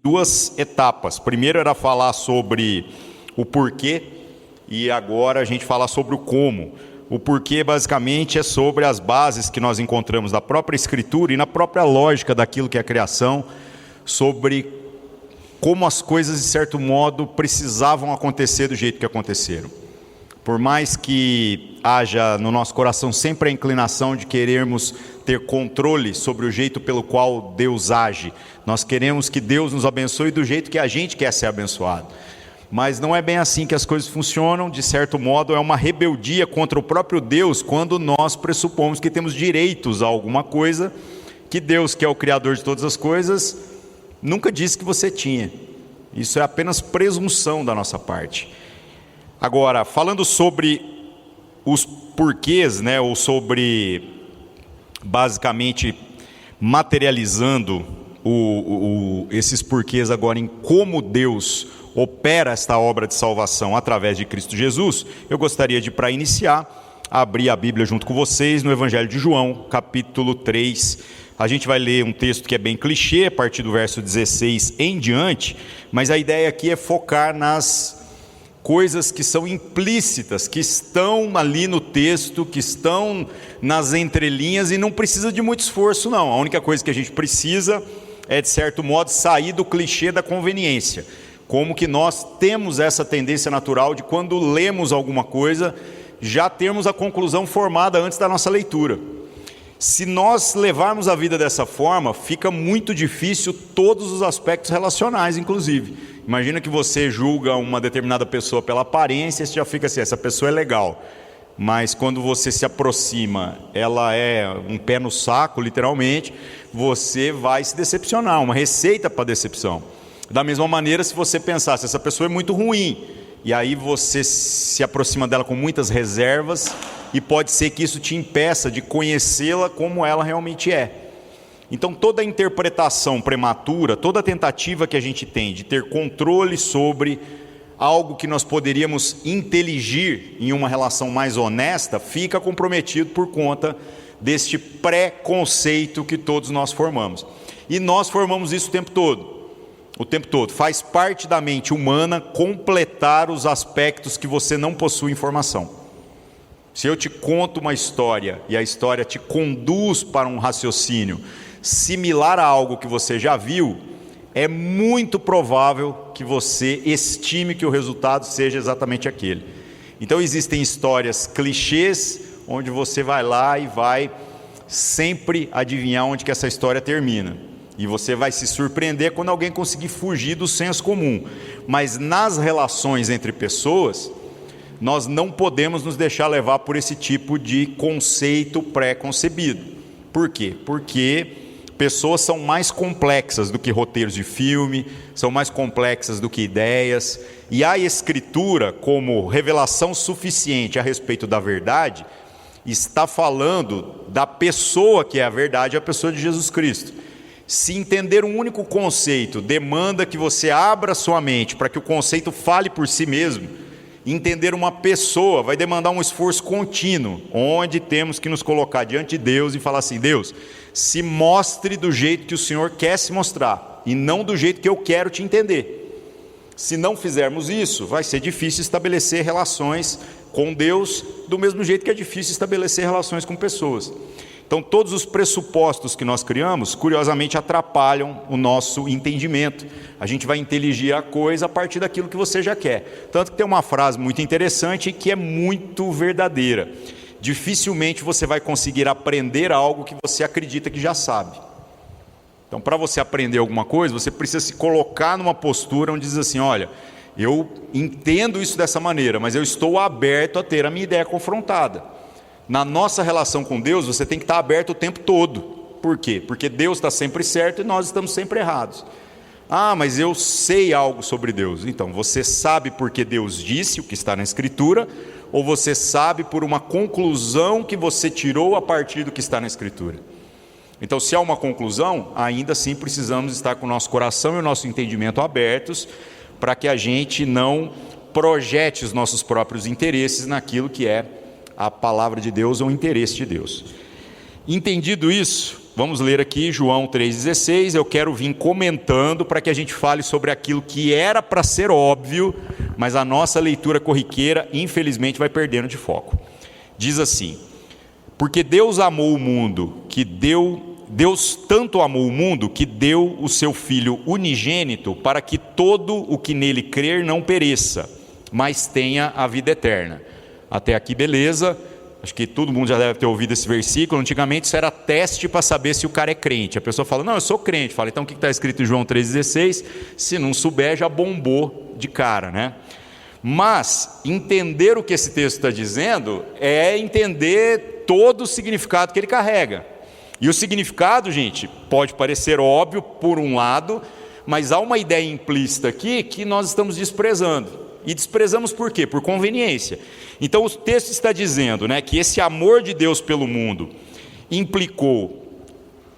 duas etapas. Primeiro era falar sobre o porquê e agora a gente fala sobre o como. O porquê basicamente é sobre as bases que nós encontramos na própria Escritura e na própria lógica daquilo que é a criação, sobre como as coisas de certo modo precisavam acontecer do jeito que aconteceram. Por mais que haja no nosso coração sempre a inclinação de querermos ter controle sobre o jeito pelo qual Deus age, nós queremos que Deus nos abençoe do jeito que a gente quer ser abençoado. Mas não é bem assim que as coisas funcionam. De certo modo é uma rebeldia contra o próprio Deus quando nós pressupomos que temos direitos a alguma coisa que Deus, que é o Criador de todas as coisas, nunca disse que você tinha. Isso é apenas presunção da nossa parte. Agora, falando sobre os porquês, ou sobre, basicamente, materializando esses porquês agora em como Deus opera esta obra de salvação através de Cristo Jesus, eu gostaria de, para iniciar, abrir a Bíblia junto com vocês no Evangelho de João, capítulo 3. A gente vai ler um texto que é bem clichê, a partir do verso 16 em diante, mas a ideia aqui é focar nas coisas que são implícitas, que estão ali no texto, que estão nas entrelinhas e não precisa de muito esforço não. A única coisa que a gente precisa é, de certo modo, sair do clichê da conveniência. Como que nós temos essa tendência natural de, quando lemos alguma coisa, já termos a conclusão formada antes da nossa leitura. Se nós levarmos a vida dessa forma, fica muito difícil todos os aspectos relacionais, inclusive. Imagina que você julga uma determinada pessoa pela aparência, você já fica assim, essa pessoa é legal. Mas quando você se aproxima, ela é um pé no saco, literalmente, você vai se decepcionar, uma receita para decepção. Da mesma maneira, se você pensasse, essa pessoa é muito ruim, e aí você se aproxima dela com muitas reservas, e pode ser que isso te impeça de conhecê-la como ela realmente é. Então toda a interpretação prematura, toda a tentativa que a gente tem de ter controle sobre algo que nós poderíamos inteligir em uma relação mais honesta, fica comprometido por conta deste preconceito que todos nós formamos. E nós formamos isso o tempo todo. Faz parte da mente humana completar os aspectos que você não possui informação. Se eu te conto uma história e a história te conduz para um raciocínio similar a algo que você já viu, é muito provável que você estime que o resultado seja exatamente aquele. Então existem histórias clichês, onde você vai lá e vai sempre adivinhar onde que essa história termina. E você vai se surpreender quando alguém conseguir fugir do senso comum. Mas nas relações entre pessoas, nós não podemos nos deixar levar por esse tipo de conceito pré-concebido. Por quê? Porque pessoas são mais complexas do que roteiros de filme, são mais complexas do que ideias, e a Escritura, como revelação suficiente a respeito da verdade, está falando da pessoa que é a verdade, a pessoa de Jesus Cristo. Se entender um único conceito demanda que você abra sua mente para que o conceito fale por si mesmo, entender uma pessoa vai demandar um esforço contínuo, onde temos que nos colocar diante de Deus e falar assim: Deus, se mostre do jeito que o Senhor quer se mostrar, e não do jeito que eu quero te entender. Se não fizermos isso, vai ser difícil estabelecer relações com Deus, do mesmo jeito que é difícil estabelecer relações com pessoas. Então todos os pressupostos que nós criamos, curiosamente, atrapalham o nosso entendimento. A gente vai inteligir a coisa a partir daquilo que você já quer. Tanto que tem uma frase muito interessante que é muito verdadeira: dificilmente você vai conseguir aprender algo que você acredita que já sabe. Então, para você aprender alguma coisa, você precisa se colocar numa postura onde diz assim: olha, eu entendo isso dessa maneira, mas eu estou aberto a ter a minha ideia confrontada. Na nossa relação com Deus, você tem que estar aberto o tempo todo. Por quê? Porque Deus está sempre certo e nós estamos sempre errados. Ah, mas eu sei algo sobre Deus. Então, você sabe porque Deus disse o que está na Escritura, ou você sabe por uma conclusão que você tirou a partir do que está na Escritura? Então, se há uma conclusão, ainda assim precisamos estar com o nosso coração e o nosso entendimento abertos, para que a gente não projete os nossos próprios interesses naquilo que é a palavra de Deus ou o interesse de Deus. Entendido isso, vamos ler aqui João 3,16, eu quero vir comentando para que a gente fale sobre aquilo que era para ser óbvio, mas a nossa leitura corriqueira, infelizmente, vai perdendo de foco. Diz assim: porque Deus amou o mundo, Deus tanto amou o mundo, que deu o seu Filho unigênito, para que todo o que nele crer não pereça, mas tenha a vida eterna. Até aqui beleza, acho que todo mundo já deve ter ouvido esse versículo. Antigamente isso era teste para saber se o cara é crente. A pessoa fala, não, eu sou crente. Fala, então o que está escrito em João 3,16? Se não souber, já bombou de cara, né? Mas entender o que esse texto está dizendo é entender todo o significado que ele carrega. E o significado, gente, pode parecer óbvio por um lado, mas há uma ideia implícita aqui que nós estamos desprezando. E desprezamos por quê? Por conveniência. Então o texto está dizendo, né, que esse amor de Deus pelo mundo implicou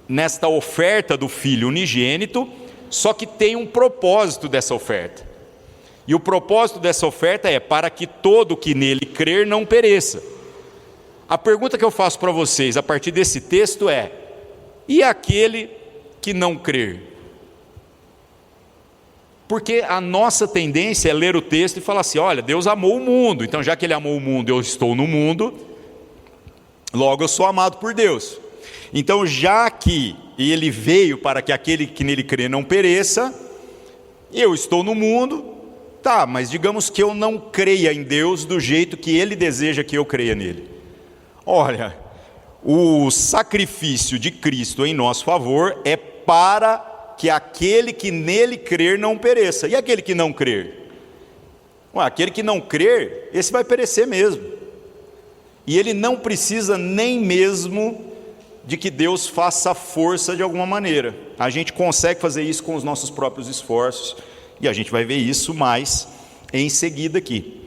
nesta oferta do Filho unigênito, só que tem um propósito dessa oferta. E o propósito dessa oferta é para que todo que nele crer não pereça. A pergunta que eu faço para vocês a partir desse texto é: e aquele que não crer? Porque a nossa tendência é ler o texto e falar assim, olha, Deus amou o mundo, então já que Ele amou o mundo, eu estou no mundo, logo eu sou amado por Deus. Então já que Ele veio para que aquele que nele crê não pereça, eu estou no mundo, tá, mas digamos que eu não creia em Deus do jeito que Ele deseja que eu creia nele. Olha, o sacrifício de Cristo em nosso favor é para que aquele que nele crer não pereça. E aquele que não crer? Aquele que não crer, esse vai perecer mesmo. E ele não precisa nem mesmo de que Deus faça força de alguma maneira. A gente consegue fazer isso com os nossos próprios esforços, e a gente vai ver isso mais em seguida aqui.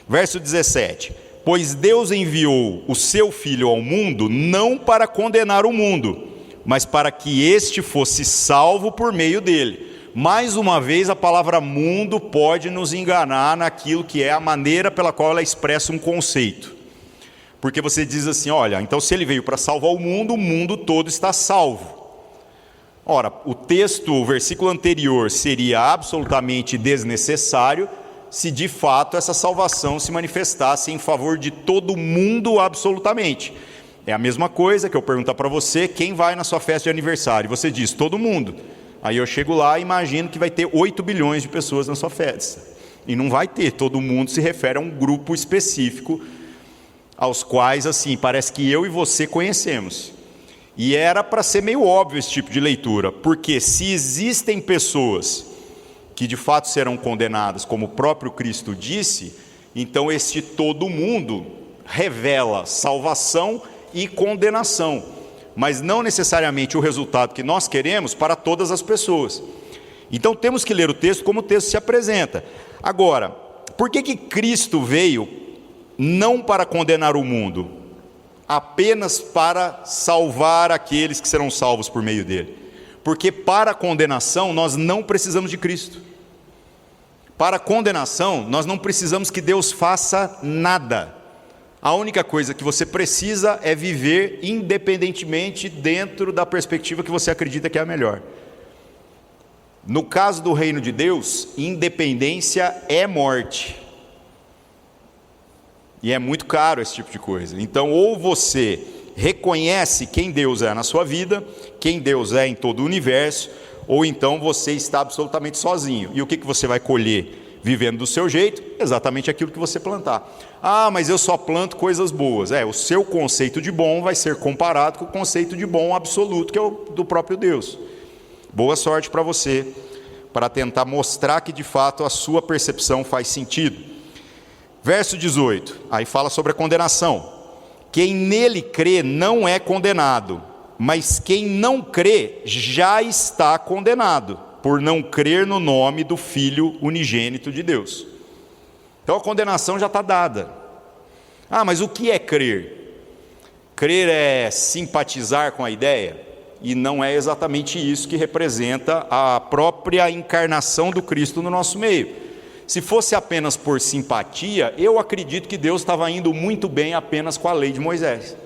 Verso 17: pois Deus enviou o seu Filho ao mundo, não para condenar o mundo, mas para que este fosse salvo por meio dele. Mais uma vez, a palavra mundo pode nos enganar naquilo que é a maneira pela qual ela expressa um conceito. Porque você diz assim, olha, então se ele veio para salvar o mundo todo está salvo. Ora, o versículo anterior seria absolutamente desnecessário se de fato essa salvação se manifestasse em favor de todo mundo absolutamente. É a mesma coisa que eu perguntar para você, quem vai na sua festa de aniversário? Você diz, todo mundo. Aí eu chego lá e imagino que vai ter 8 bilhões de pessoas na sua festa. E não vai ter, todo mundo se refere a um grupo específico, aos quais, assim, parece que eu e você conhecemos. E era para ser meio óbvio esse tipo de leitura, porque se existem pessoas que de fato serão condenadas, como o próprio Cristo disse, então este todo mundo revela salvação e condenação, mas não necessariamente o resultado que nós queremos para todas as pessoas. Então temos que ler o texto como o texto se apresenta. Agora, por que Cristo veio não para condenar o mundo, apenas para salvar aqueles que serão salvos por meio dele? Porque para a condenação nós não precisamos de Cristo. Para a condenação nós não precisamos que Deus faça nada. A única coisa que você precisa é viver independentemente dentro da perspectiva que você acredita que é a melhor. No caso do reino de Deus, independência é morte. E é muito caro esse tipo de coisa. Então, ou você reconhece quem Deus é na sua vida, quem Deus é em todo o universo, ou então você está absolutamente sozinho. E o que você vai colher vivendo do seu jeito? Exatamente aquilo que você plantar. Ah, mas eu só planto coisas boas. O seu conceito de bom vai ser comparado com o conceito de bom absoluto, que é o do próprio Deus. Boa sorte para você, para tentar mostrar que de fato a sua percepção faz sentido. Verso 18, aí fala sobre a condenação. Quem nele crê não é condenado, mas quem não crê já está condenado, por não crer no nome do Filho unigênito de Deus. Então a condenação já está dada. Ah, mas o que é crer? Crer é simpatizar com a ideia? E não é exatamente isso que representa a própria encarnação do Cristo no nosso meio. Se fosse apenas por simpatia, eu acredito que Deus estava indo muito bem apenas com a lei de Moisés.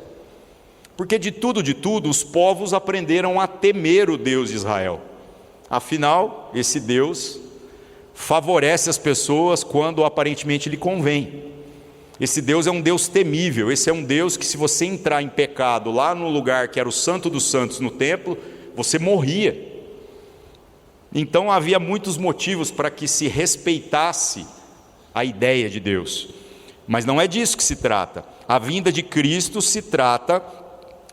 Porque de tudo, os povos aprenderam a temer o Deus de Israel. Afinal, esse Deus favorece as pessoas quando aparentemente lhe convém. Esse Deus é um Deus temível, esse é um Deus que, se você entrar em pecado lá no lugar que era o Santo dos Santos, no templo, você morria. Então havia muitos motivos para que se respeitasse a ideia de Deus. Mas não é disso que se trata. A vinda de Cristo se trata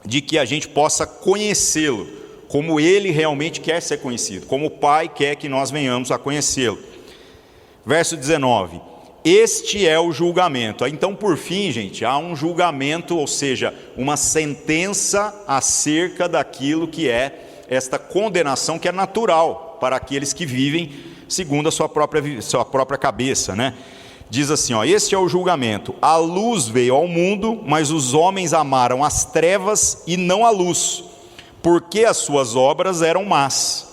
de que a gente possa conhecê-lo, como Ele realmente quer ser conhecido, como o Pai quer que nós venhamos a conhecê-lo. Verso 19, este é o julgamento. Então, por fim, gente, há um julgamento, ou seja, uma sentença acerca daquilo que é esta condenação que é natural para aqueles que vivem segundo a sua própria cabeça, né? Diz assim, este é o julgamento: a luz veio ao mundo, mas os homens amaram as trevas e não a luz, porque as suas obras eram más.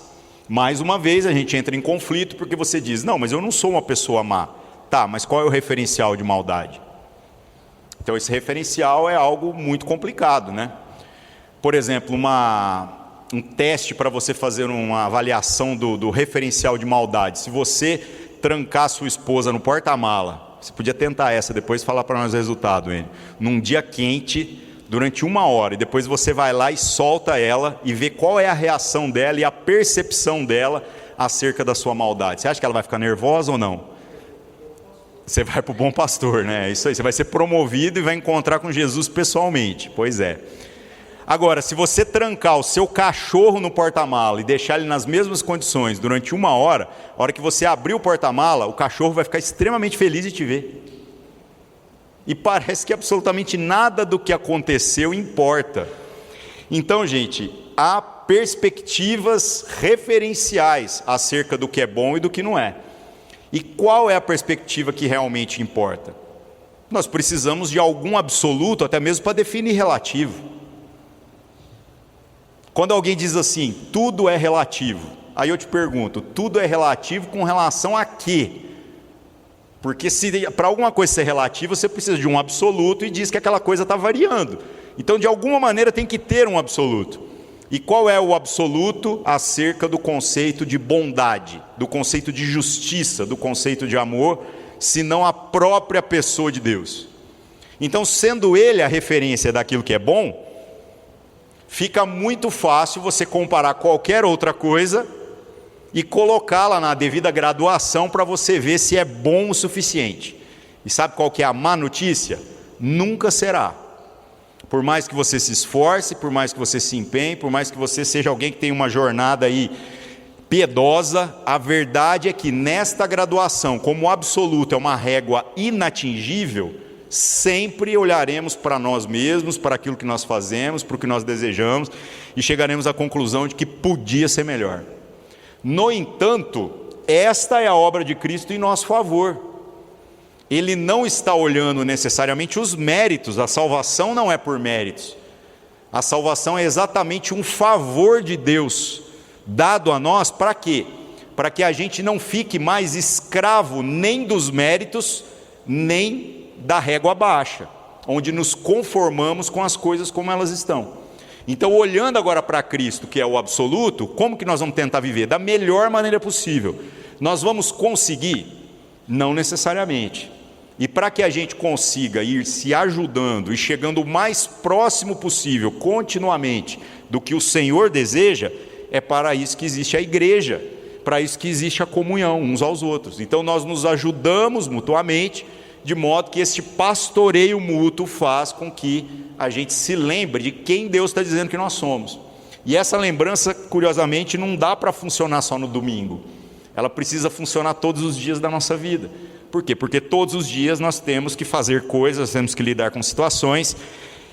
Mais uma vez a gente entra em conflito, porque você diz, não, mas eu não sou uma pessoa má. Tá, mas qual é o referencial de maldade? Então esse referencial é algo muito complicado, né? Por exemplo, um teste para você fazer uma avaliação do referencial de maldade. Se você trancar sua esposa no porta-mala, você podia tentar essa, depois falar para nós o resultado, hein? Num dia quente, durante 1 hora, e depois você vai lá e solta ela e vê qual é a reação dela e a percepção dela acerca da sua maldade. Você acha que ela vai ficar nervosa ou não? Você vai para o bom pastor, né? É isso aí, você vai ser promovido e vai encontrar com Jesus pessoalmente. Pois é. Agora, se você trancar o seu cachorro no porta-mala e deixar ele nas mesmas condições durante 1 hora, a hora que você abrir o porta-mala, o cachorro vai ficar extremamente feliz de te ver. E parece que absolutamente nada do que aconteceu importa. Então, gente, há perspectivas referenciais acerca do que é bom e do que não é. E qual é a perspectiva que realmente importa? Nós precisamos de algum absoluto, até mesmo para definir relativo. Quando alguém diz assim, tudo é relativo, aí eu te pergunto, tudo é relativo com relação a quê? Porque se para alguma coisa ser relativa, você precisa de um absoluto e diz que aquela coisa está variando. Então, de alguma maneira, tem que ter um absoluto. E qual é o absoluto acerca do conceito de bondade, do conceito de justiça, do conceito de amor, senão a própria pessoa de Deus? Então, sendo Ele a referência daquilo que é bom, fica muito fácil você comparar qualquer outra coisa e colocá-la na devida graduação para você ver se é bom o suficiente. E sabe qual que é a má notícia? Nunca será. Por mais que você se esforce, por mais que você se empenhe, por mais que você seja alguém que tem uma jornada aí piedosa, a verdade é que nesta graduação, como o absoluto é uma régua inatingível, sempre olharemos para nós mesmos, para aquilo que nós fazemos, para o que nós desejamos, e chegaremos à conclusão de que podia ser melhor. No entanto, esta é a obra de Cristo em nosso favor. Ele não está olhando necessariamente os méritos, a salvação não é por méritos. A salvação é exatamente um favor de Deus, dado a nós, para quê? Para que a gente não fique mais escravo nem dos méritos, nem da régua baixa, onde nos conformamos com as coisas como elas estão. Então, olhando agora para Cristo, que é o absoluto, como que nós vamos tentar viver? Da melhor maneira possível. Nós vamos conseguir? Não necessariamente. E para que a gente consiga ir se ajudando e chegando o mais próximo possível, continuamente, do que o Senhor deseja, é para isso que existe a igreja, para isso que existe a comunhão uns aos outros. Então, nós nos ajudamos mutuamente, de modo que este pastoreio mútuo faz com que a gente se lembre de quem Deus está dizendo que nós somos. E essa lembrança, curiosamente, não dá para funcionar só no domingo. Ela precisa funcionar todos os dias da nossa vida. Por quê? Porque todos os dias nós temos que fazer coisas, temos que lidar com situações.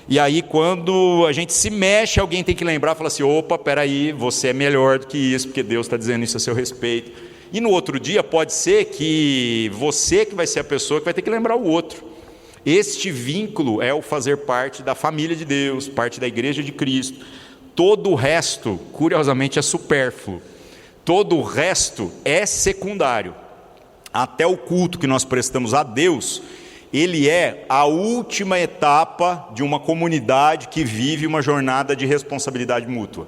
E aí, quando a gente se mexe, alguém tem que lembrar, falar assim, opa, peraí, você é melhor do que isso, porque Deus está dizendo isso a seu respeito. E no outro dia pode ser que você que vai ser a pessoa que vai ter que lembrar o outro. Este vínculo é o fazer parte da família de Deus, parte da igreja de Cristo. Todo o resto, curiosamente, é supérfluo. Todo o resto é secundário. Até o culto que nós prestamos a Deus, ele é a última etapa de uma comunidade que vive uma jornada de responsabilidade mútua.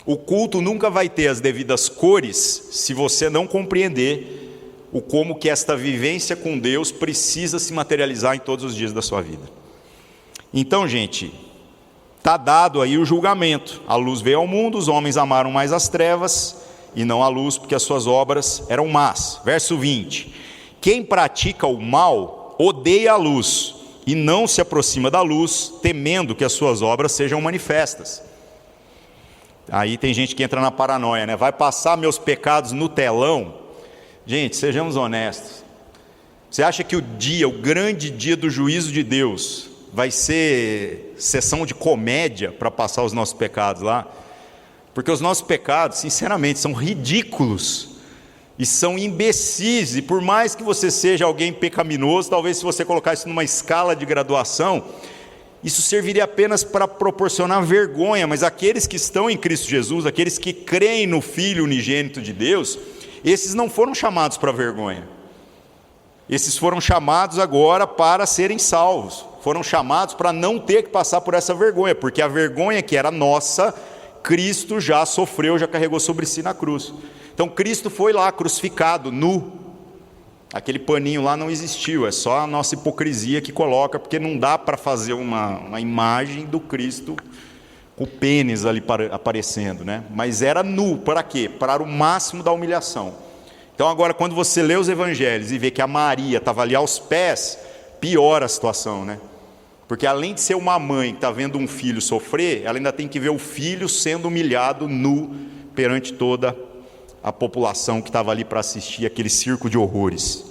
O culto nunca vai ter as devidas cores se você não compreender o como que esta vivência com Deus precisa se materializar em todos os dias da sua vida. Então, gente, está dado aí o julgamento. A luz veio ao mundo, os homens amaram mais as trevas e não a luz, porque as suas obras eram más. Verso 20: quem pratica o mal odeia a luz e não se aproxima da luz, temendo que as suas obras sejam manifestas. Aí tem gente que entra na paranoia, né? Vai passar meus pecados no telão? Gente, sejamos honestos. Você acha que o grande dia do juízo de Deus vai ser sessão de comédia para passar os nossos pecados lá? Porque os nossos pecados, sinceramente, são ridículos e são imbecis. E por mais que você seja alguém pecaminoso, talvez se você colocar isso numa escala de graduação, isso serviria apenas para proporcionar vergonha. Mas aqueles que estão em Cristo Jesus, aqueles que creem no Filho unigênito de Deus, esses não foram chamados para vergonha. Esses foram chamados agora para serem salvos. Foram chamados para não ter que passar por essa vergonha, porque a vergonha que era nossa, Cristo já sofreu, já carregou sobre si na cruz. Então Cristo foi lá crucificado, nu. Aquele paninho lá não existiu, é só a nossa hipocrisia que coloca, porque não dá para fazer uma imagem do Cristo com o pênis ali aparecendo, né? Mas era nu, para quê? Para o máximo da humilhação. Então agora, quando você lê os evangelhos e vê que a Maria estava ali aos pés, piora a situação, né? Porque além de ser uma mãe que está vendo um filho sofrer, ela ainda tem que ver o filho sendo humilhado nu perante toda a população que estava ali para assistir aquele circo de horrores.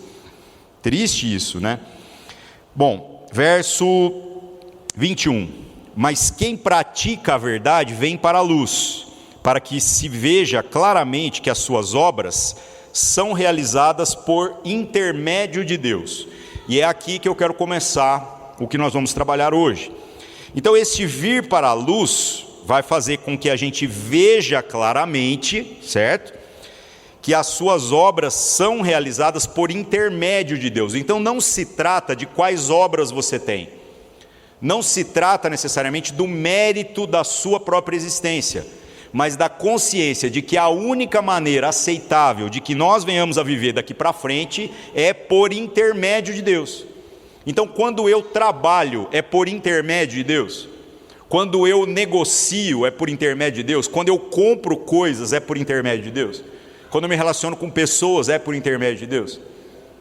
Triste isso, né? Bom, verso 21. Mas quem pratica a verdade vem para a luz, para que se veja claramente que as suas obras são realizadas por intermédio de Deus. E é aqui que eu quero começar o que nós vamos trabalhar hoje. Então, este vir para a luz vai fazer com que a gente veja claramente, certo? Que as suas obras são realizadas por intermédio de Deus. Então não se trata de quais obras você tem. Não se trata necessariamente do mérito da sua própria existência, mas da consciência de que a única maneira aceitável de que nós venhamos a viver daqui para frente é por intermédio de Deus. Então, quando eu trabalho, é por intermédio de Deus. Quando eu negocio, é por intermédio de Deus. Quando eu compro coisas, é por intermédio de Deus. Quando eu me relaciono com pessoas, é por intermédio de Deus.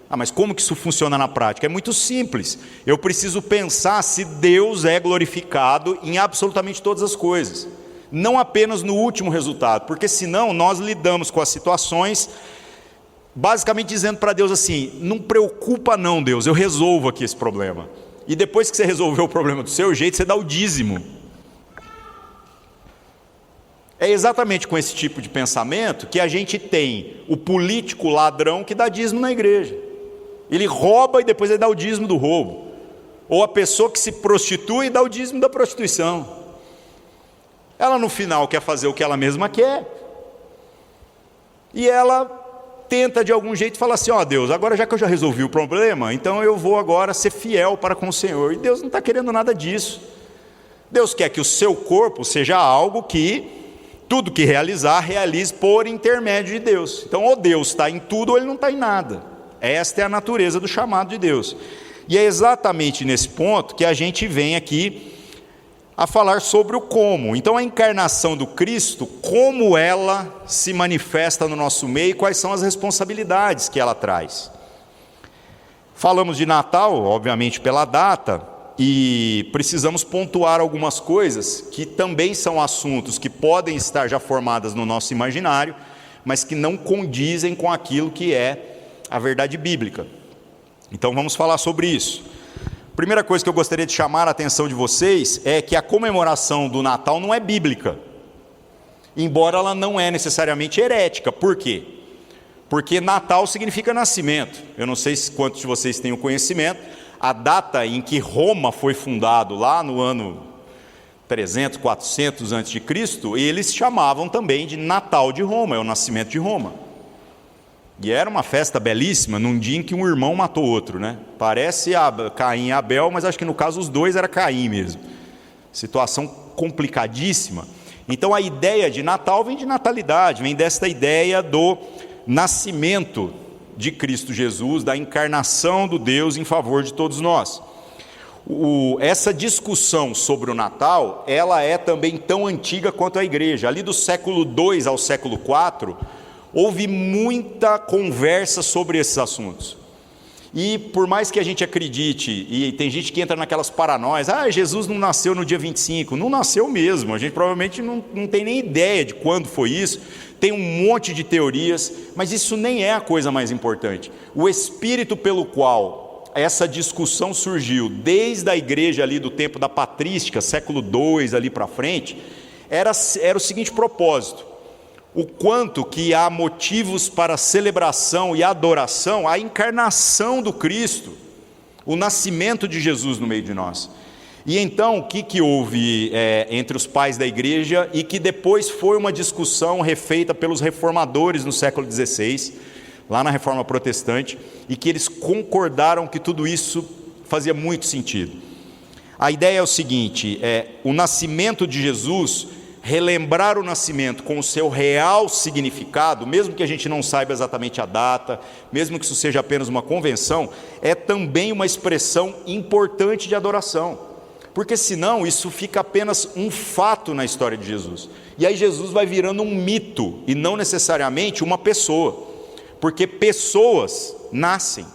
Mas como que isso funciona na prática? É muito simples. Eu preciso pensar se Deus é glorificado em absolutamente todas as coisas, não apenas no último resultado, porque senão nós lidamos com as situações basicamente dizendo para Deus assim: não preocupa não, Deus, eu resolvo aqui esse problema. E depois que você resolveu o problema do seu jeito, você dá o dízimo. É exatamente com esse tipo de pensamento que a gente tem o político ladrão que dá dízimo na igreja. Ele rouba e depois ele dá o dízimo do roubo. Ou a pessoa que se prostitui e dá o dízimo da prostituição. Ela no final quer fazer o que ela mesma quer. E ela tenta de algum jeito falar assim: ó Deus, agora já que eu já resolvi o problema, então eu vou agora ser fiel para com o Senhor. E Deus não está querendo nada disso. Deus quer que o seu corpo seja algo que tudo que realizar, realize por intermédio de Deus. Então ou Deus está em tudo ou Ele não está em nada. Esta é a natureza do chamado de Deus. E é exatamente nesse ponto que a gente vem aqui a falar sobre o como. Então a encarnação do Cristo, como ela se manifesta no nosso meio e quais são as responsabilidades que ela traz. Falamos de Natal, obviamente pela data, e precisamos pontuar algumas coisas que também são assuntos que podem estar já formadas no nosso imaginário, mas que não condizem com aquilo que é a verdade bíblica. Então vamos falar sobre isso. Primeira coisa que eu gostaria de chamar a atenção de vocês é que a comemoração do Natal não é bíblica, embora ela não é necessariamente herética. Por quê? Porque Natal significa nascimento. Eu não sei quantos de vocês têm o conhecimento, a data em que Roma foi fundado, lá no ano 300, 400 a.C., eles chamavam também de Natal de Roma, é o nascimento de Roma. E era uma festa belíssima, num dia em que um irmão matou outro, né? Parece Caim e Abel, mas acho que no caso os dois era Caim mesmo. Situação complicadíssima. Então a ideia de Natal vem de natalidade, vem desta ideia do nascimento de Cristo Jesus, da encarnação do Deus em favor de todos nós. Essa discussão sobre o Natal, ela é também tão antiga quanto a igreja. Ali do século II ao século IV, houve muita conversa sobre esses assuntos. E por mais que a gente acredite, e tem gente que entra naquelas paranoias, Jesus não nasceu no dia 25, não nasceu mesmo, a gente provavelmente não tem nem ideia de quando foi isso, tem um monte de teorias, mas isso nem é a coisa mais importante. O espírito pelo qual essa discussão surgiu, desde a igreja ali do tempo da patrística, século II ali para frente, era o seguinte propósito: o quanto que há motivos para celebração e adoração à encarnação do Cristo, o nascimento de Jesus no meio de nós. E então, o que houve entre os pais da igreja, e que depois foi uma discussão refeita pelos reformadores no século XVI, lá na Reforma Protestante, e que eles concordaram que tudo isso fazia muito sentido. A ideia é o seguinte: o nascimento de Jesus, relembrar o nascimento com o seu real significado, mesmo que a gente não saiba exatamente a data, mesmo que isso seja apenas uma convenção, é também uma expressão importante de adoração, porque senão isso fica apenas um fato na história de Jesus, e aí Jesus vai virando um mito, e não necessariamente uma pessoa, porque pessoas nascem,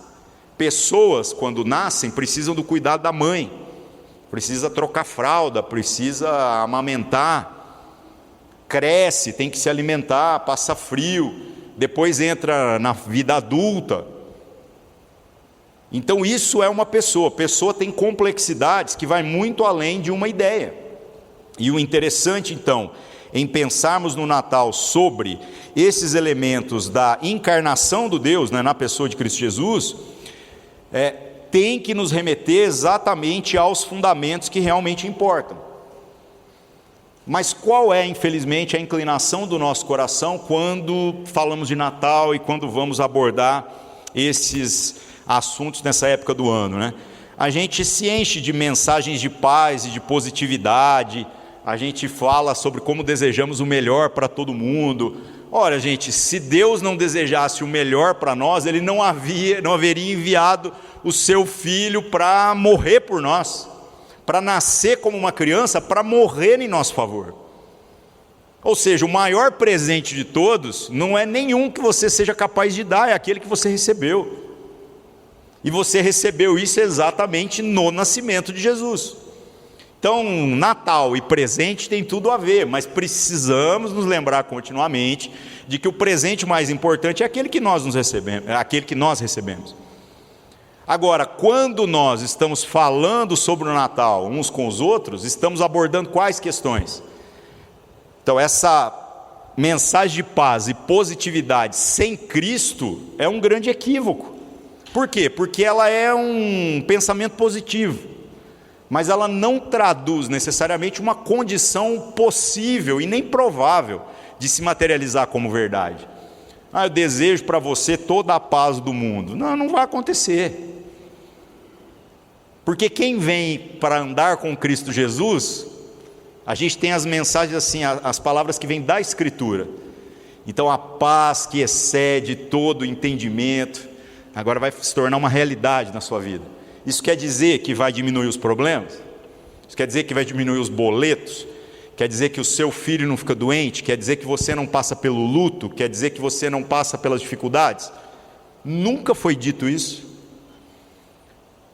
pessoas quando nascem precisam do cuidado da mãe, precisa trocar fralda, precisa amamentar, cresce, tem que se alimentar, passa frio, depois entra na vida adulta. Então isso é uma pessoa. Pessoa tem complexidades que vai muito além de uma ideia. E o interessante então, em pensarmos no Natal sobre esses elementos da encarnação do Deus, né, na pessoa de Cristo Jesus, tem que nos remeter exatamente aos fundamentos que realmente importam. Mas qual é, infelizmente, a inclinação do nosso coração quando falamos de Natal e quando vamos abordar esses assuntos nessa época do ano, né? A gente se enche de mensagens de paz e de positividade, a gente fala sobre como desejamos o melhor para todo mundo. Ora, gente, se Deus não desejasse o melhor para nós, Ele não haveria enviado o seu Filho para morrer por nós, para nascer como uma criança, para morrer em nosso favor. Ou seja, o maior presente de todos não é nenhum que você seja capaz de dar, é aquele que você recebeu. E você recebeu isso exatamente no nascimento de Jesus. Então, Natal e presente tem tudo a ver, mas precisamos nos lembrar continuamente de que o presente mais importante é aquele que nós recebemos. Agora, quando nós estamos falando sobre o Natal uns com os outros, estamos abordando quais questões? Então, essa mensagem de paz e positividade sem Cristo é um grande equívoco. Por quê? Porque ela é um pensamento positivo, mas ela não traduz necessariamente uma condição possível e nem provável de se materializar como verdade. Eu desejo para você toda a paz do mundo. Não vai acontecer. Porque quem vem para andar com Cristo Jesus, a gente tem as mensagens assim, as palavras que vêm da Escritura. Então a paz que excede todo entendimento, agora vai se tornar uma realidade na sua vida. Isso quer dizer que vai diminuir os problemas? Isso quer dizer que vai diminuir os boletos? Quer dizer que o seu filho não fica doente? Quer dizer que você não passa pelo luto? Quer dizer que você não passa pelas dificuldades? Nunca foi dito isso.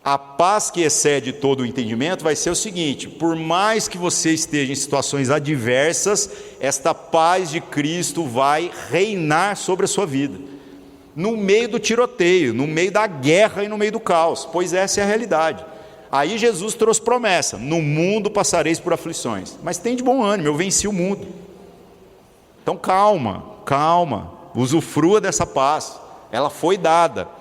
A paz que excede todo o entendimento vai ser o seguinte: por mais que você esteja em situações adversas, esta paz de Cristo vai reinar sobre a sua vida, no meio do tiroteio, no meio da guerra e no meio do caos, pois essa é a realidade. Aí Jesus trouxe promessa: no mundo passareis por aflições, mas tem de bom ânimo, eu venci o mundo. Então calma, usufrua dessa paz, ela foi dada.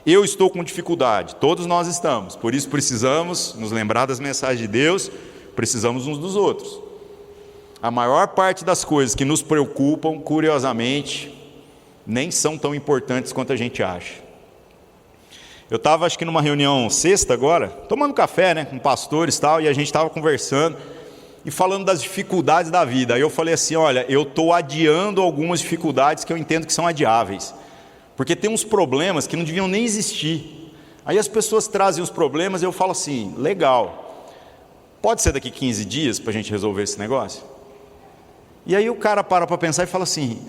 Eu estou com dificuldade, todos nós estamos, por isso precisamos nos lembrar das mensagens de Deus, precisamos uns dos outros. A maior parte das coisas que nos preocupam, curiosamente, nem são tão importantes quanto a gente acha. Eu estava, acho que numa reunião sexta agora, tomando café, né, com pastores e tal, e a gente estava conversando e falando das dificuldades da vida. Aí eu falei assim, olha, eu estou adiando algumas dificuldades que eu entendo que são adiáveis, porque tem uns problemas que não deviam nem existir. Aí as pessoas trazem os problemas e eu falo assim, legal, pode ser daqui 15 dias para a gente resolver esse negócio? E aí o cara para pensar e fala assim,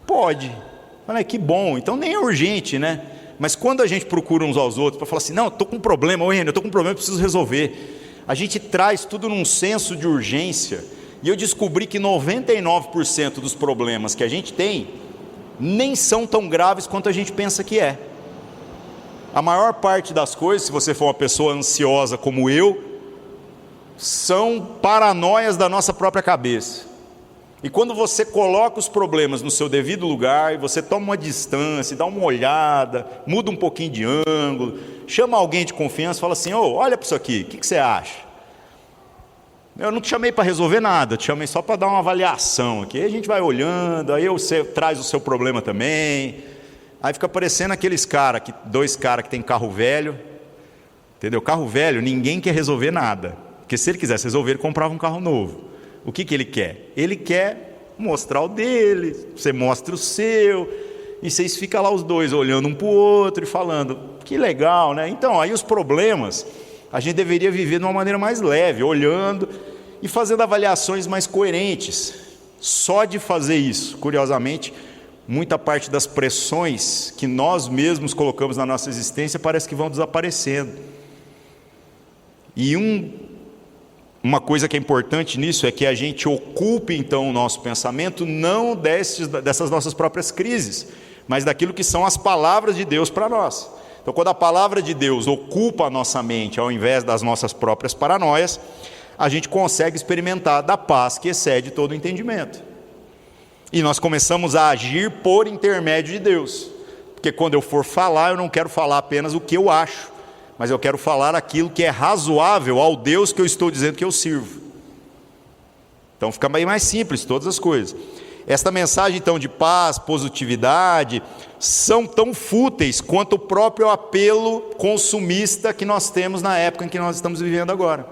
pode. Eu falei, que bom, então nem é urgente, né? Mas quando a gente procura uns aos outros para falar assim, não, eu estou com um problema, eu estou com um problema, eu preciso resolver. A gente traz tudo num senso de urgência. E eu descobri que 99% dos problemas que a gente tem nem são tão graves quanto a gente pensa que é. A maior parte das coisas, se você for uma pessoa ansiosa como eu, são paranoias da nossa própria cabeça. E quando você coloca os problemas no seu devido lugar, e você toma uma distância, dá uma olhada, muda um pouquinho de ângulo, chama alguém de confiança, fala assim, olha para isso aqui, o que você acha? Eu não te chamei para resolver nada, te chamei só para dar uma avaliação aqui. Aí a gente vai olhando, aí você traz o seu problema também. Aí fica parecendo aqueles dois caras que tem carro velho, entendeu? Carro velho, ninguém quer resolver nada, porque se ele quisesse resolver, ele comprava um carro novo. O que ele quer? Ele quer mostrar o dele, você mostra o seu, e vocês ficam lá os dois olhando um para o outro e falando, que legal, né? Então, aí os problemas, a gente deveria viver de uma maneira mais leve, olhando e fazendo avaliações mais coerentes. Só de fazer isso, curiosamente, muita parte das pressões que nós mesmos colocamos na nossa existência parece que vão desaparecendo. E uma coisa que é importante nisso é que a gente ocupe então o nosso pensamento não dessas nossas próprias crises, mas daquilo que são as palavras de Deus para nós. Então, quando a palavra de Deus ocupa a nossa mente ao invés das nossas próprias paranoias, a gente consegue experimentar da paz que excede todo o entendimento. E nós começamos a agir por intermédio de Deus, porque quando eu for falar, eu não quero falar apenas o que eu acho, mas eu quero falar aquilo que é razoável ao Deus que eu estou dizendo que eu sirvo. Então fica bem mais simples todas as coisas. Esta mensagem então de paz, positividade, são tão fúteis quanto o próprio apelo consumista que nós temos na época em que nós estamos vivendo agora.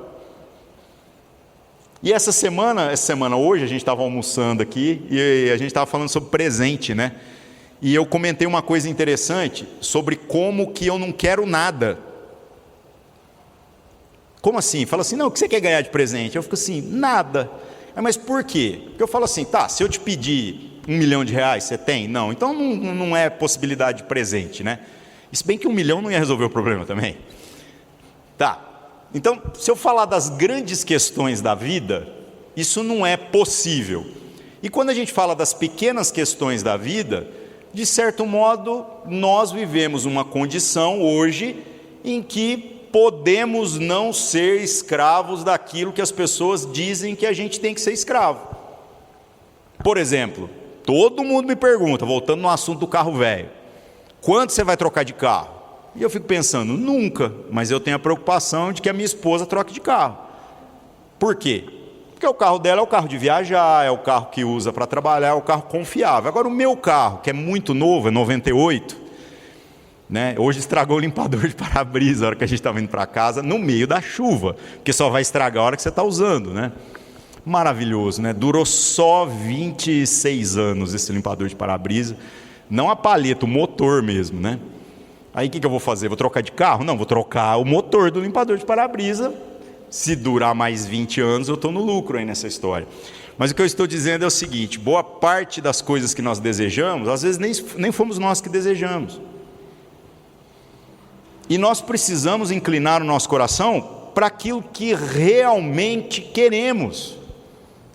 E essa semana hoje, a gente estava almoçando aqui e a gente estava falando sobre presente, né? E eu comentei uma coisa interessante sobre como que eu não quero nada. Como assim? Fala assim, não, o que você quer ganhar de presente? Eu fico assim, nada. Mas por quê? Porque eu falo assim, tá, se eu te pedir R$1 milhão, você tem? Não, então não é possibilidade de presente, né? E se bem que 1 milhão não ia resolver o problema também. Tá, então se eu falar das grandes questões da vida, isso não é possível. E quando a gente fala das pequenas questões da vida, de certo modo, nós vivemos uma condição hoje em que podemos não ser escravos daquilo que as pessoas dizem que a gente tem que ser escravo. Por exemplo, todo mundo me pergunta, voltando no assunto do carro velho, quando você vai trocar de carro? E eu fico pensando, nunca, mas eu tenho a preocupação de que a minha esposa troque de carro. Por quê? Porque o carro dela é o carro de viajar, é o carro que usa para trabalhar, é o carro confiável. Agora o meu carro, que é muito novo, é 98, né? Hoje estragou o limpador de para-brisa, a hora que a gente estava indo para casa, no meio da chuva, porque só vai estragar a hora que você está usando, né? Maravilhoso, né? Durou só 26 anos esse limpador de para-brisa, não a palheta, o motor mesmo, né? Aí o que eu vou fazer? Vou trocar de carro? Não, vou trocar o motor do limpador de para-brisa. Se durar mais 20 anos, eu estou no lucro aí nessa história. Mas o que eu estou dizendo é o seguinte, boa parte das coisas que nós desejamos, às vezes nem fomos nós que desejamos. E nós precisamos inclinar o nosso coração para aquilo que realmente queremos.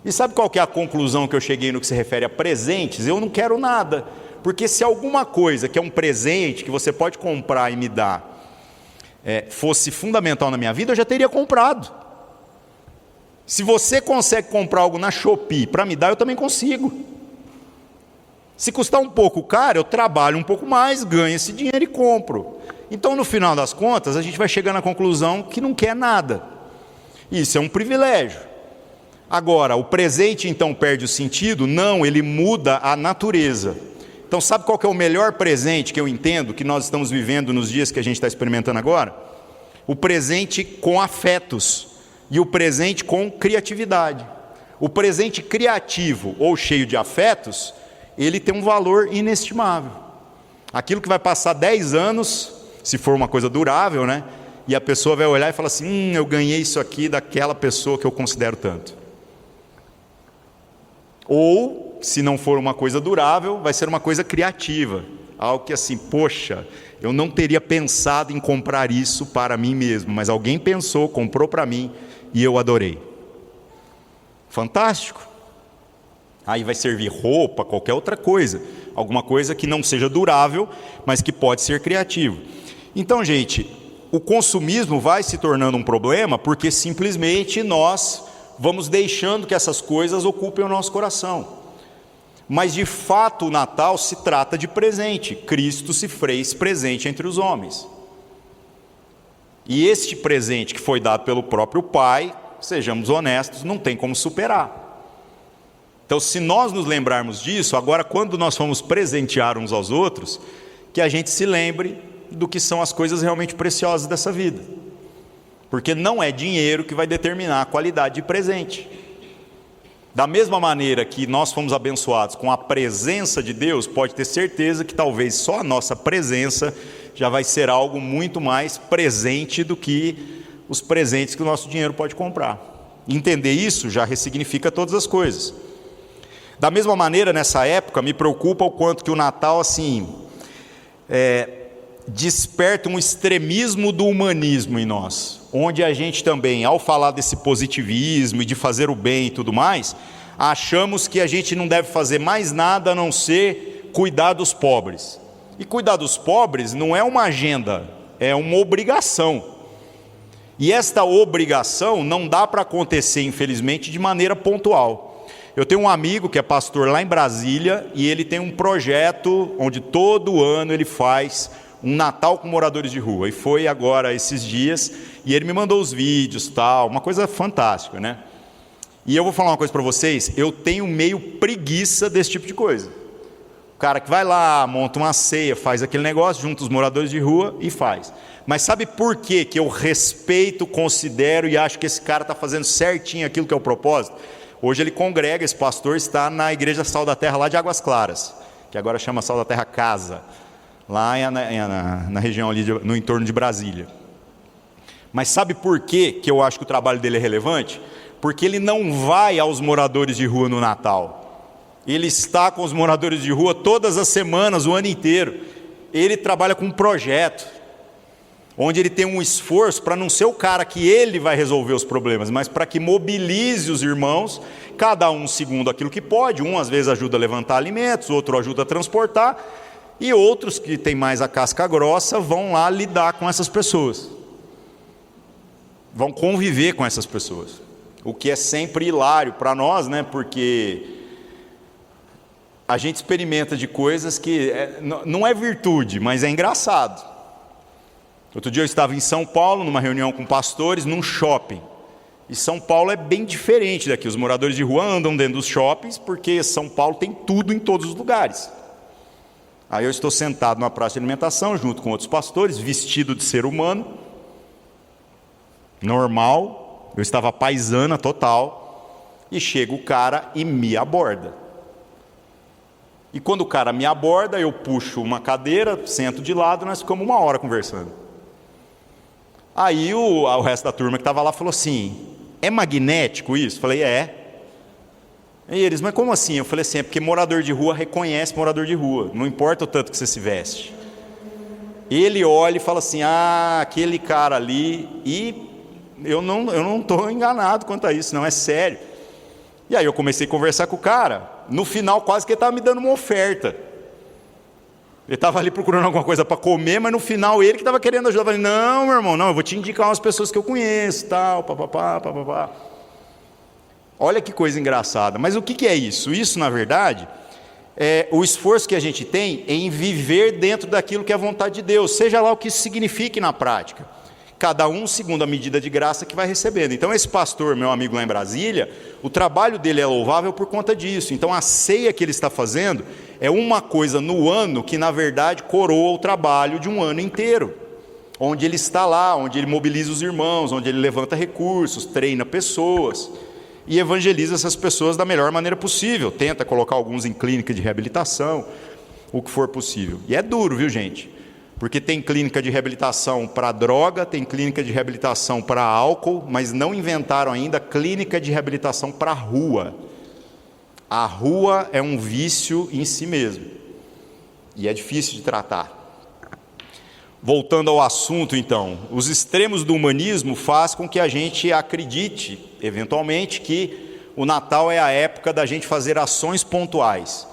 E sabe qual que é a conclusão que eu cheguei no que se refere a presentes? Eu não quero nada, porque se alguma coisa que é um presente, que você pode comprar e me dar, fosse fundamental na minha vida, eu já teria comprado. Se você consegue comprar algo na Shopee para me dar, eu também consigo. Se custar um pouco caro, eu trabalho um pouco mais, ganho esse dinheiro e compro. Então, no final das contas, a gente vai chegar na conclusão que não quer nada. Isso é um privilégio. Agora, o presente então perde o sentido? Não, ele muda a natureza. Então sabe qual que é o melhor presente que eu entendo, que nós estamos vivendo nos dias que a gente está experimentando agora? O presente com afetos e o presente com criatividade. O presente criativo ou cheio de afetos, ele tem um valor inestimável. Aquilo que vai passar 10 anos, se for uma coisa durável, né? E a pessoa vai olhar e falar assim, eu ganhei isso aqui daquela pessoa que eu considero tanto. Ou, se não for uma coisa durável, vai ser uma coisa criativa. Algo que assim, poxa, eu não teria pensado em comprar isso para mim mesmo, mas alguém pensou, comprou para mim e eu adorei. Fantástico. Aí vai servir roupa, qualquer outra coisa. Alguma coisa que não seja durável, mas que pode ser criativo. Então, gente, o consumismo vai se tornando um problema porque simplesmente nós vamos deixando que essas coisas ocupem o nosso coração. Mas de fato o Natal se trata de presente. Cristo se fez presente entre os homens. E este presente que foi dado pelo próprio Pai, sejamos honestos, não tem como superar. Então, se nós nos lembrarmos disso, agora quando nós formos presentear uns aos outros, que a gente se lembre do que são as coisas realmente preciosas dessa vida. Porque não é dinheiro que vai determinar a qualidade de presente. Da mesma maneira que nós fomos abençoados com a presença de Deus, pode ter certeza que talvez só a nossa presença já vai ser algo muito mais presente do que os presentes que o nosso dinheiro pode comprar. Entender isso já ressignifica todas as coisas. Da mesma maneira, nessa época, me preocupa o quanto que o Natal, assim, desperta um extremismo do humanismo em nós, onde a gente também, ao falar desse positivismo e de fazer o bem e tudo mais, achamos que a gente não deve fazer mais nada a não ser cuidar dos pobres. E cuidar dos pobres não é uma agenda, é uma obrigação. E esta obrigação não dá para acontecer, infelizmente, de maneira pontual. Eu tenho um amigo que é pastor lá em Brasília e ele tem um projeto onde todo ano ele faz um Natal com moradores de rua. E foi agora esses dias e ele me mandou os vídeos, tal, uma coisa fantástica, né? E eu vou falar uma coisa para vocês, eu tenho meio preguiça desse tipo de coisa. O cara que vai lá, monta uma ceia, faz aquele negócio, junta os moradores de rua e faz. Mas sabe por quê que eu respeito, considero e acho que esse cara está fazendo certinho aquilo que é o propósito? Hoje ele congrega, esse pastor está na igreja Sal da Terra lá de Águas Claras, que agora chama Sal da Terra Casa, lá na região ali, no entorno de Brasília. Mas sabe por quê que eu acho que o trabalho dele é relevante? Porque ele não vai aos moradores de rua no Natal. Ele está com os moradores de rua todas as semanas, o ano inteiro. Ele trabalha com um projeto, onde ele tem um esforço para não ser o cara que ele vai resolver os problemas, mas para que mobilize os irmãos, cada um segundo aquilo que pode. Um às vezes ajuda a levantar alimentos, outro ajuda a transportar, e outros que têm mais a casca grossa vão lá lidar com essas pessoas. Vão conviver com essas pessoas. O que é sempre hilário para nós, né? Porque a gente experimenta de coisas que não é virtude, mas é engraçado. Outro dia eu estava em São Paulo, numa reunião com pastores, num shopping. E São Paulo é bem diferente daqui. Os moradores de rua andam dentro dos shoppings, porque São Paulo tem tudo em todos os lugares. Aí eu estou sentado numa praça de alimentação, junto com outros pastores, vestido de ser humano, normal, eu estava paisana total, e chega o cara e me aborda. E quando o cara me aborda, eu puxo uma cadeira, sento de lado, nós ficamos 1 hora conversando. Aí o resto da turma que estava lá falou assim, é magnético isso? Falei, é. E eles, mas como assim? Eu falei assim, é porque morador de rua reconhece morador de rua, não importa o tanto que você se veste. Ele olha e fala assim, aquele cara ali, e eu não estou enganado quanto a isso, não, é sério. E aí eu comecei a conversar com o cara, no final quase que ele estava me dando uma oferta. Ele estava ali procurando alguma coisa para comer, mas no final ele que estava querendo ajudar. Eu falei, não, meu irmão, não, eu vou te indicar umas pessoas que eu conheço, tal, papapá, papapá. Olha que coisa engraçada. Mas o que é isso? Isso, na verdade, é o esforço que a gente tem em viver dentro daquilo que é a vontade de Deus, seja lá o que isso signifique na prática. cada um segundo a medida de graça que vai recebendo. Então esse pastor, meu amigo lá em Brasília, o trabalho dele é louvável por conta disso. Então a ceia que ele está fazendo é uma coisa no ano que na verdade coroa o trabalho de um ano inteiro, onde ele está lá, onde ele mobiliza os irmãos, onde ele levanta recursos, treina pessoas e evangeliza essas pessoas da melhor maneira possível, tenta colocar alguns em clínica de reabilitação, o que for possível. E é duro, viu, gente? Porque tem clínica de reabilitação para droga, tem clínica de reabilitação para álcool, mas não inventaram ainda clínica de reabilitação para a rua. A rua é um vício em si mesmo e é difícil de tratar. Voltando ao assunto, então, os extremos do humanismo fazem com que a gente acredite, eventualmente, que o Natal é a época da gente fazer ações pontuais.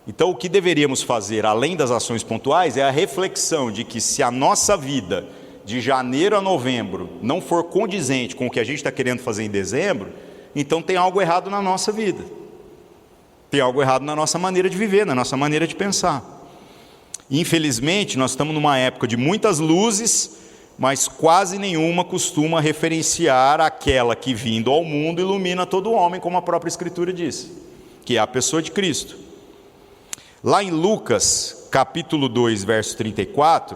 Então, o que deveríamos fazer, além das ações pontuais, é a reflexão de que se a nossa vida, de janeiro a novembro, não for condizente com o que a gente está querendo fazer em dezembro, então tem algo errado na nossa vida. Tem algo errado na nossa maneira de viver, na nossa maneira de pensar. Infelizmente, nós estamos numa época de muitas luzes, mas quase nenhuma costuma referenciar aquela que, vindo ao mundo, ilumina todo homem, como a própria Escritura diz, que é a pessoa de Cristo. Lá em Lucas, capítulo 2, verso 34,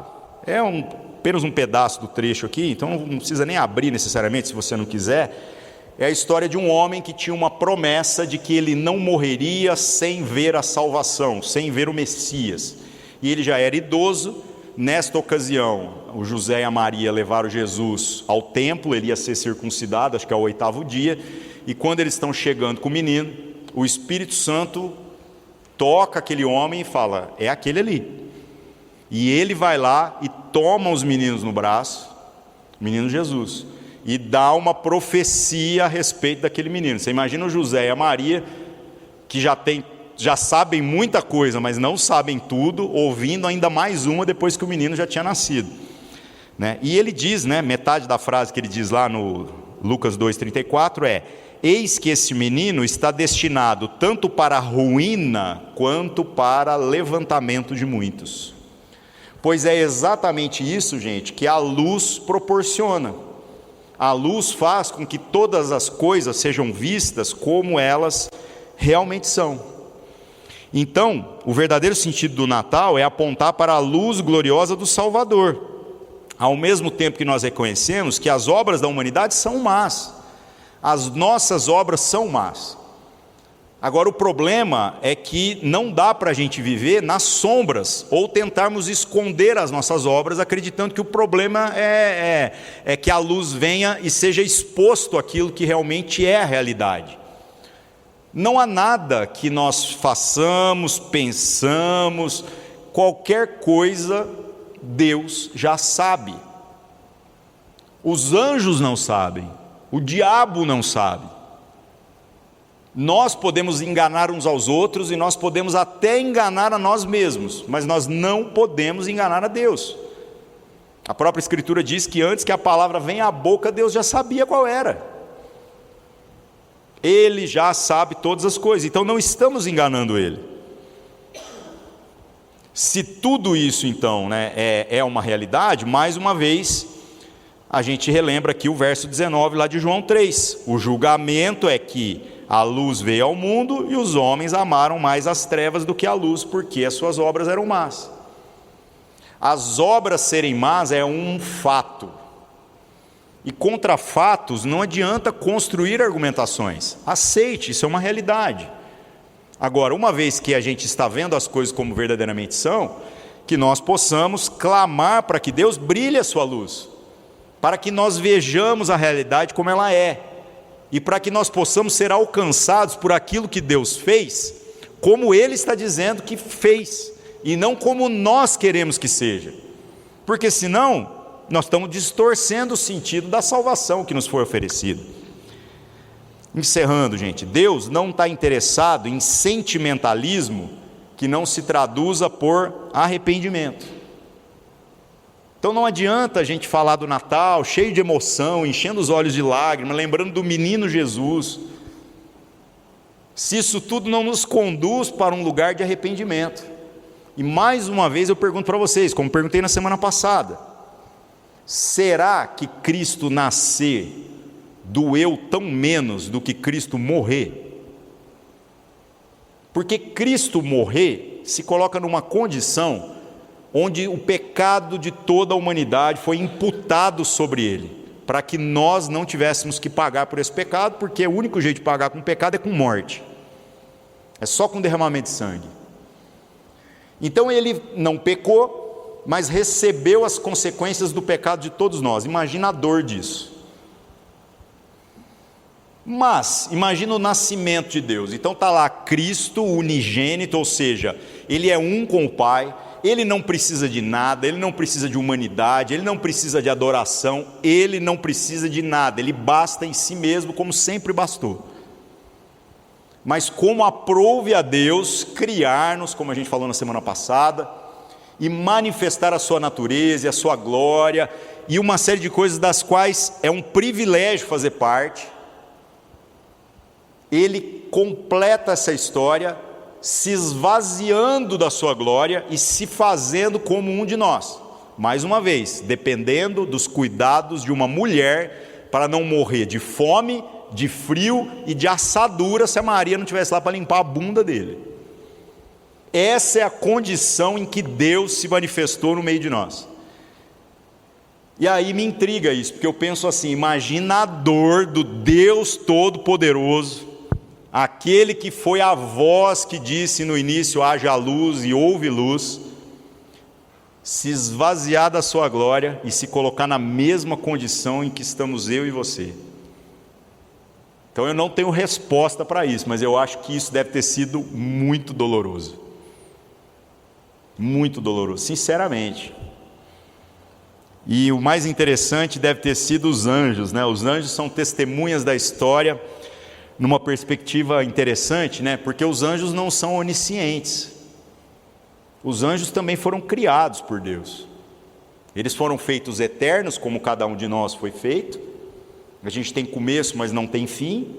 apenas um pedaço do trecho aqui, então não precisa nem abrir necessariamente, se você não quiser. É a história de um homem que tinha uma promessa de que ele não morreria sem ver a salvação, sem ver o Messias. E ele já era idoso. Nesta ocasião, o José e a Maria levaram Jesus ao templo, ele ia ser circuncidado, acho que é o 8º dia, e quando eles estão chegando com o menino, o Espírito Santo toca aquele homem e fala, é aquele ali. E ele vai lá e toma os meninos no braço, o menino Jesus, e dá uma profecia a respeito daquele menino. Você imagina o José e a Maria, que já sabem muita coisa, mas não sabem tudo, ouvindo ainda mais uma depois que o menino já tinha nascido, né? E ele diz, né, metade da frase que ele diz lá no Lucas 2,34 é: eis que esse menino está destinado tanto para a ruína, quanto para levantamento de muitos. Pois é exatamente isso, gente, que a luz proporciona. A luz faz com que todas as coisas sejam vistas como elas realmente são. Então, o verdadeiro sentido do Natal é apontar para a luz gloriosa do Salvador, ao mesmo tempo que nós reconhecemos que as obras da humanidade são más. As nossas obras são más. Agora, o problema é que não dá para a gente viver nas sombras, ou tentarmos esconder as nossas obras, acreditando que o problema é que a luz venha e seja exposto aquilo que realmente é a realidade. Não há nada que nós façamos, pensamos, qualquer coisa, Deus já sabe. Os anjos não sabem. O diabo não sabe. Nós podemos enganar uns aos outros e nós podemos até enganar a nós mesmos, mas nós não podemos enganar a Deus. A própria Escritura diz que antes que a palavra venha à boca, Deus já sabia qual era. Ele já sabe todas as coisas, então não estamos enganando Ele. Se tudo isso então, né, é uma realidade, mais uma vez, a gente relembra aqui o verso 19 lá de João 3. O julgamento é que a luz veio ao mundo e os homens amaram mais as trevas do que a luz, porque as suas obras eram más. As obras serem más é um fato. E contra fatos não adianta construir argumentações. Aceite, isso é uma realidade. Agora, uma vez que a gente está vendo as coisas como verdadeiramente são, que nós possamos clamar para que Deus brilhe a sua luz, para que nós vejamos a realidade como ela é, e para que nós possamos ser alcançados por aquilo que Deus fez, como Ele está dizendo que fez, e não como nós queremos que seja, porque senão nós estamos distorcendo o sentido da salvação que nos foi oferecida. Encerrando, gente, Deus não está interessado em sentimentalismo que não se traduza por arrependimento. Então não adianta a gente falar do Natal cheio de emoção, enchendo os olhos de lágrimas, lembrando do menino Jesus, se isso tudo não nos conduz para um lugar de arrependimento. E mais uma vez eu pergunto para vocês, como perguntei na semana passada, será que Cristo nascer doeu tão menos do que Cristo morrer? Porque Cristo morrer se coloca numa condição onde o pecado de toda a humanidade foi imputado sobre ele, para que nós não tivéssemos que pagar por esse pecado, porque o único jeito de pagar com pecado é com morte, é só com derramamento de sangue. Então ele não pecou, mas recebeu as consequências do pecado de todos nós. Imagina a dor disso. Mas imagina o nascimento de Deus. Então está lá Cristo unigênito, ou seja, ele é um com o Pai. Ele não precisa de nada, ele não precisa de humanidade, ele não precisa de adoração, ele não precisa de nada, ele basta em si mesmo, como sempre bastou. Mas como aprouve a Deus criar-nos, como a gente falou na semana passada, e manifestar a sua natureza e a sua glória, e uma série de coisas das quais é um privilégio fazer parte, ele completa essa história, se esvaziando da sua glória e se fazendo como um de nós, mais uma vez, dependendo dos cuidados de uma mulher, para não morrer de fome, de frio e de assadura, se a Maria não estivesse lá para limpar a bunda dele. Essa é a condição em que Deus se manifestou no meio de nós. E aí me intriga isso, porque eu penso assim, imagina a dor do Deus Todo-Poderoso, aquele que foi a voz que disse no início, haja luz e houve luz, se esvaziar da sua glória e se colocar na mesma condição em que estamos eu e você. Então eu não tenho resposta para isso, mas eu acho que isso deve ter sido muito doloroso. Muito doloroso, sinceramente. E o mais interessante deve ter sido os anjos, né? Os anjos são testemunhas da história, numa perspectiva interessante, né? Porque os anjos não são oniscientes. Os anjos também foram criados por Deus. Eles foram feitos eternos, como cada um de nós foi feito. A gente tem começo, mas não tem fim.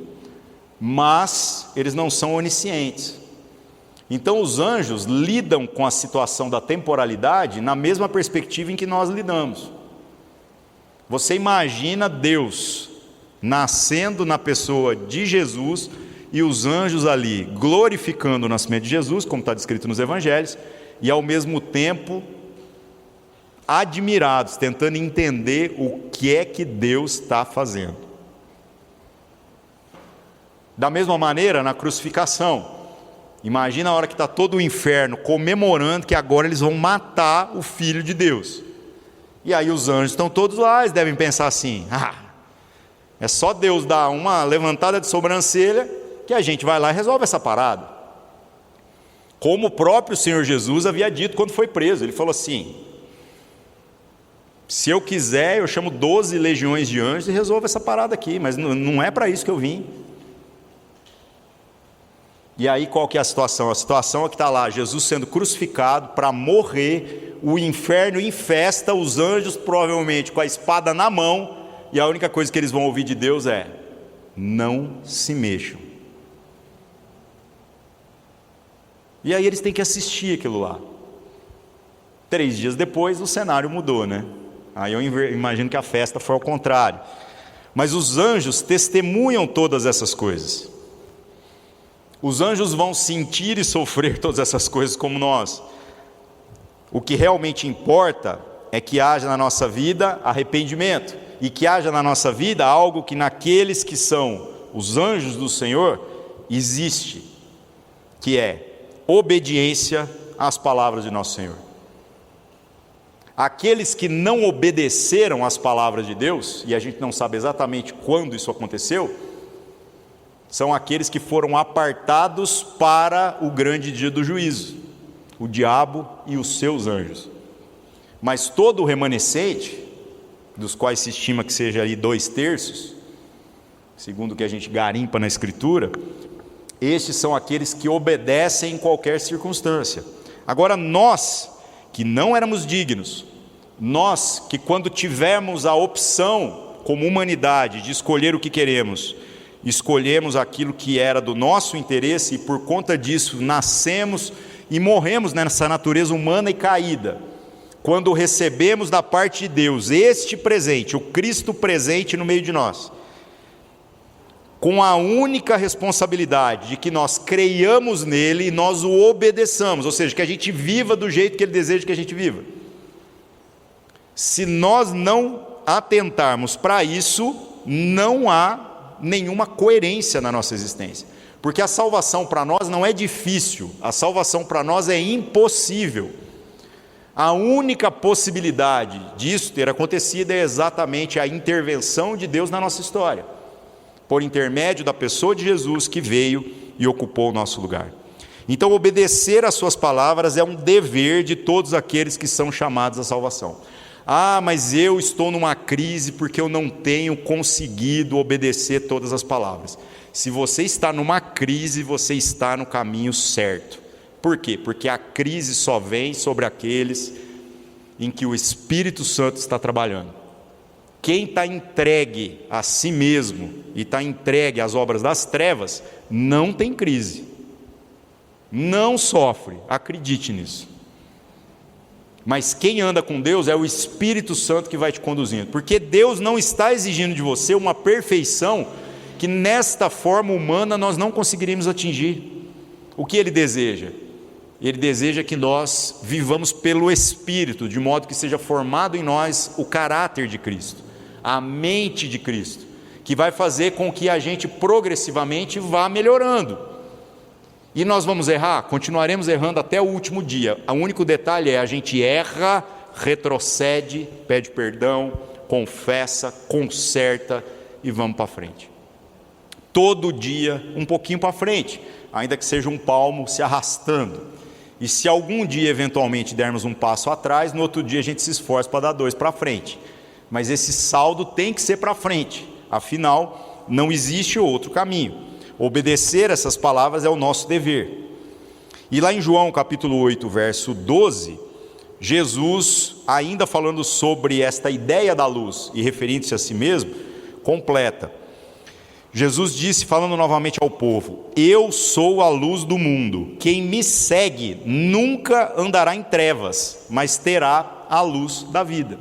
Mas eles não são oniscientes. Então os anjos lidam com a situação da temporalidade na mesma perspectiva em que nós lidamos. Você imagina Deus nascendo na pessoa de Jesus e os anjos ali glorificando o nascimento de Jesus, como está descrito nos evangelhos, e ao mesmo tempo admirados, tentando entender o que é que Deus está fazendo. Da mesma maneira, na crucificação, imagina a hora que está todo o inferno comemorando que agora eles vão matar o Filho de Deus. E aí os anjos estão todos lá, eles devem pensar assim, é só Deus dar uma levantada de sobrancelha que a gente vai lá e resolve essa parada. Como o próprio Senhor Jesus havia dito quando foi preso. Ele falou assim, se eu quiser eu chamo 12 legiões de anjos e resolvo essa parada aqui, mas não é para isso que eu vim. E aí qual que é a situação? A situação é que está lá, Jesus sendo crucificado para morrer, o inferno em festa, os anjos provavelmente com a espada na mão, e a única coisa que eles vão ouvir de Deus é, não se mexam. E aí eles têm que assistir aquilo lá. 3 dias depois o cenário mudou, né? Aí eu imagino que a festa foi ao contrário. Mas os anjos testemunham todas essas coisas. Os anjos vão sentir e sofrer todas essas coisas como nós. O que realmente importa é que haja na nossa vida arrependimento, e que haja na nossa vida algo que naqueles que são os anjos do Senhor existe, que é obediência às palavras de nosso Senhor. Aqueles que não obedeceram às palavras de Deus, e a gente não sabe exatamente quando isso aconteceu, são aqueles que foram apartados para o grande dia do juízo, o diabo e os seus anjos. Mas todo o remanescente, dos quais se estima que seja ali 2/3, segundo o que a gente garimpa na Escritura, estes são aqueles que obedecem em qualquer circunstância. Agora nós, que não éramos dignos, nós que quando tivemos a opção como humanidade de escolher o que queremos, escolhemos aquilo que era do nosso interesse e por conta disso nascemos e morremos nessa natureza humana e caída. quando recebemos da parte de Deus este presente, o Cristo presente no meio de nós, com a única responsabilidade de que nós creiamos nele e nós o obedeçamos, ou seja, que a gente viva do jeito que ele deseja que a gente viva. Se nós não atentarmos para isso, não há nenhuma coerência na nossa existência, porque a salvação para nós não é difícil, a salvação para nós é impossível. A única possibilidade disso ter acontecido é exatamente a intervenção de Deus na nossa história, por intermédio da pessoa de Jesus que veio e ocupou o nosso lugar. Então, obedecer às suas palavras é um dever de todos aqueles que são chamados à salvação. Ah, mas eu estou numa crise porque eu não tenho conseguido obedecer todas as palavras. Se você está numa crise, você está no caminho certo. Por quê? Porque a crise só vem sobre aqueles em que o Espírito Santo está trabalhando. Quem está entregue a si mesmo e está entregue às obras das trevas, não tem crise, não sofre, acredite nisso. Mas quem anda com Deus é o Espírito Santo que vai te conduzindo, porque Deus não está exigindo de você uma perfeição que nesta forma humana nós não conseguiríamos atingir. O que Ele deseja? Ele deseja que nós vivamos pelo Espírito, de modo que seja formado em nós o caráter de Cristo, a mente de Cristo, que vai fazer com que a gente progressivamente vá melhorando. E nós vamos errar? Continuaremos errando até o último dia. O único detalhe é: a gente erra, retrocede, pede perdão, confessa, conserta e vamos para frente. Todo dia um pouquinho para frente, ainda que seja um palmo se arrastando. E se algum dia eventualmente dermos um passo atrás, no outro dia a gente se esforça para dar 2 para frente. Mas esse saldo tem que ser para frente, afinal não existe outro caminho. Obedecer essas palavras é o nosso dever. E lá em João capítulo 8, verso 12, Jesus, ainda falando sobre esta ideia da luz e referindo-se a si mesmo, completa. Jesus disse, falando novamente ao povo: eu sou a luz do mundo, quem me segue nunca andará em trevas, mas terá a luz da vida.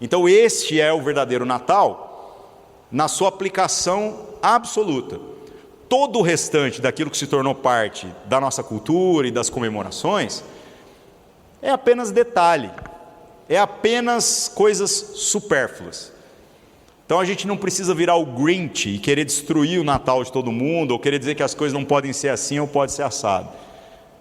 Então este é o verdadeiro Natal, na sua aplicação absoluta. Todo o restante daquilo que se tornou parte da nossa cultura e das comemorações é apenas detalhe, é apenas coisas supérfluas. Então a gente não precisa virar o Grinch e querer destruir o Natal de todo mundo, ou querer dizer que as coisas não podem ser assim ou pode ser assado.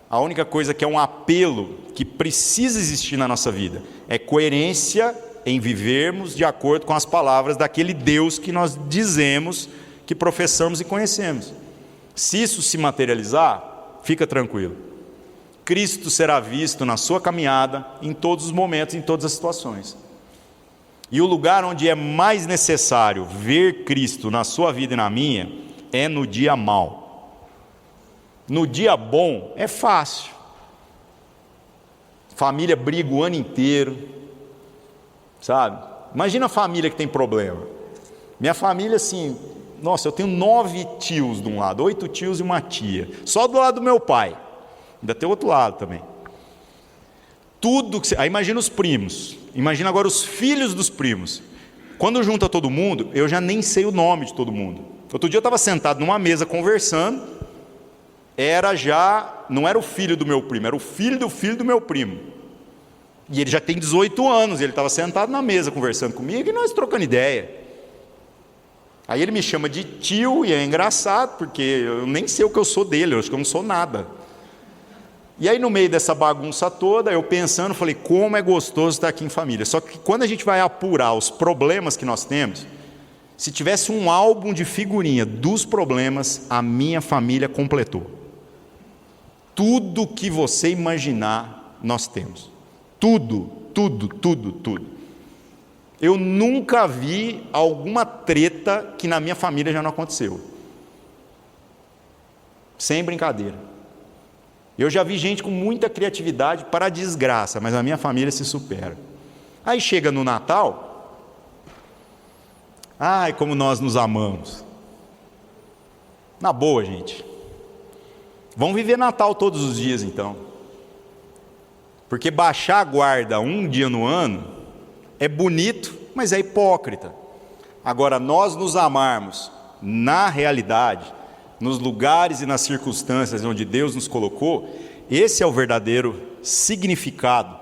A única coisa que é um apelo que precisa existir na nossa vida é coerência em vivermos de acordo com as palavras daquele Deus que nós dizemos que professamos e conhecemos. Se isso se materializar, fica tranquilo. Cristo será visto na sua caminhada, em todos os momentos, em todas as situações. E o lugar onde é mais necessário ver Cristo na sua vida e na minha, é no dia mau. No dia bom, é fácil. Família briga o ano inteiro, sabe? Imagina a família que tem problema. Minha família, assim, nossa, eu tenho 9 tios de um lado, 8 tios e uma tia, só do lado do meu pai, ainda tem outro lado também. Tudo que aí imagina os primos, imagina agora os filhos dos primos. Quando junta todo mundo, eu já nem sei o nome de todo mundo. Outro dia eu estava sentado numa mesa conversando, não era o filho do meu primo, era o filho do meu primo. E ele já tem 18 anos, ele estava sentado na mesa conversando comigo e nós trocando ideia. Aí ele me chama de tio e é engraçado, porque eu nem sei o que eu sou dele, eu acho que eu não sou nada. E aí no meio dessa bagunça toda, eu pensando, falei, como é gostoso estar aqui em família. Só que quando a gente vai apurar os problemas que nós temos, se tivesse um álbum de figurinha dos problemas, a minha família completou. Tudo que você imaginar, nós temos. Tudo. Eu nunca vi alguma treta que na minha família já não aconteceu. Sem brincadeira. Eu já vi gente com muita criatividade para a desgraça, mas a minha família se supera. Aí chega no Natal, ai, como nós nos amamos. Na boa, gente. Vamos viver Natal todos os dias, então. Porque baixar a guarda um dia no ano é bonito, mas é hipócrita. Agora, nós nos amarmos na realidade, nos lugares e nas circunstâncias onde Deus nos colocou, esse é o verdadeiro significado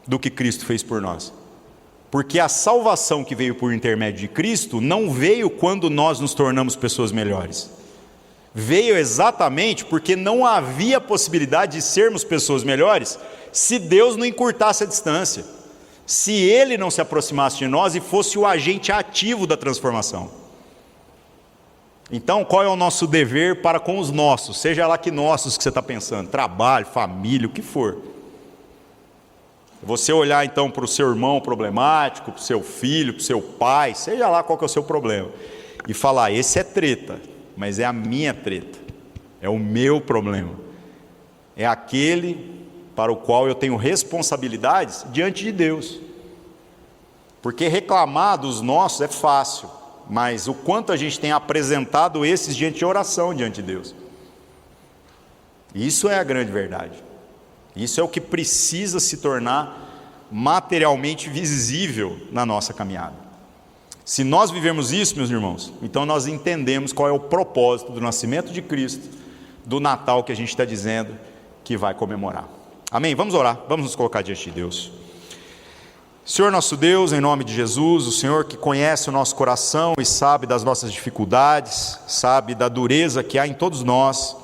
do que Cristo fez por nós. Porque a salvação que veio por intermédio de Cristo não veio quando nós nos tornamos pessoas melhores. Veio exatamente porque não havia possibilidade de sermos pessoas melhores se Deus não encurtasse a distância, se Ele não se aproximasse de nós e fosse o agente ativo da transformação. Então, qual é o nosso dever para com os nossos? Seja lá que nossos que você está pensando, trabalho, família, o que for. Você olhar então para o seu irmão problemático, para o seu filho, para o seu pai, seja lá qual que é o seu problema, e falar: esse é treta, mas é a minha treta, é o meu problema, é aquele para o qual eu tenho responsabilidades diante de Deus. Porque reclamar dos nossos é fácil, mas o quanto a gente tem apresentado esses diante de oração diante de Deus, isso é a grande verdade. Isso é o que precisa se tornar materialmente visível na nossa caminhada. Se nós vivemos isso, meus irmãos, então nós entendemos qual é o propósito do nascimento de Cristo, do Natal que a gente está dizendo que vai comemorar. Amém? Vamos orar, vamos nos colocar diante de Deus. Senhor nosso Deus, em nome de Jesus, o Senhor que conhece o nosso coração e sabe das nossas dificuldades, sabe da dureza que há em todos nós,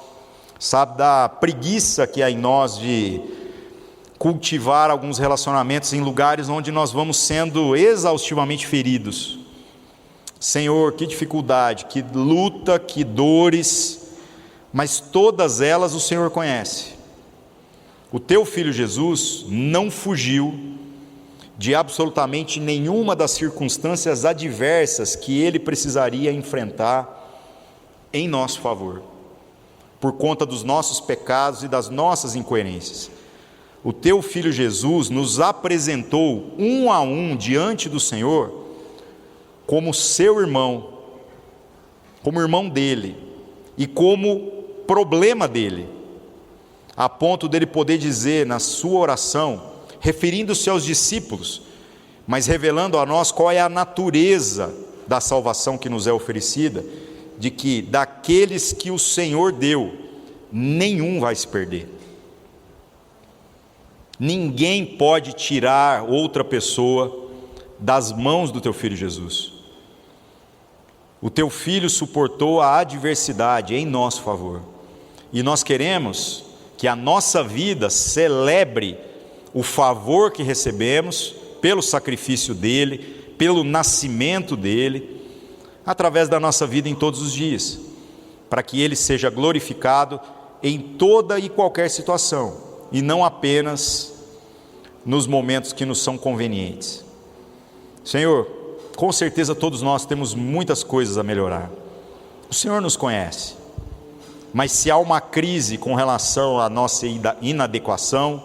sabe da preguiça que há em nós de cultivar alguns relacionamentos em lugares onde nós vamos sendo exaustivamente feridos. Senhor, que dificuldade, que luta, que dores, mas todas elas o Senhor conhece. O teu Filho Jesus não fugiu de absolutamente nenhuma das circunstâncias adversas que ele precisaria enfrentar em nosso favor, por conta dos nossos pecados e das nossas incoerências. O teu Filho Jesus nos apresentou um a um diante do Senhor como seu irmão, como irmão dele e como problema dele, a ponto dele poder dizer na sua oração, referindo-se aos discípulos, mas revelando a nós qual é a natureza da salvação que nos é oferecida, de que daqueles que o Senhor deu, nenhum vai se perder. Ninguém pode tirar outra pessoa das mãos do teu Filho Jesus. O teu Filho suportou a adversidade em nosso favor, e nós queremos que a nossa vida celebre o favor que recebemos pelo sacrifício dele, pelo nascimento dele, através da nossa vida em todos os dias, para que ele seja glorificado em toda e qualquer situação, e não apenas nos momentos que nos são convenientes. Senhor, com certeza todos nós temos muitas coisas a melhorar. O Senhor nos conhece, mas se há uma crise com relação à nossa inadequação,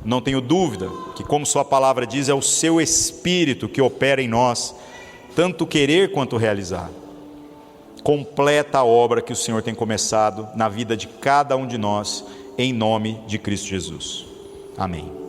não tenho dúvida que, como sua palavra diz, é o seu Espírito que opera em nós, tanto querer quanto realizar. Completa a obra que o Senhor tem começado na vida de cada um de nós, em nome de Cristo Jesus. Amém.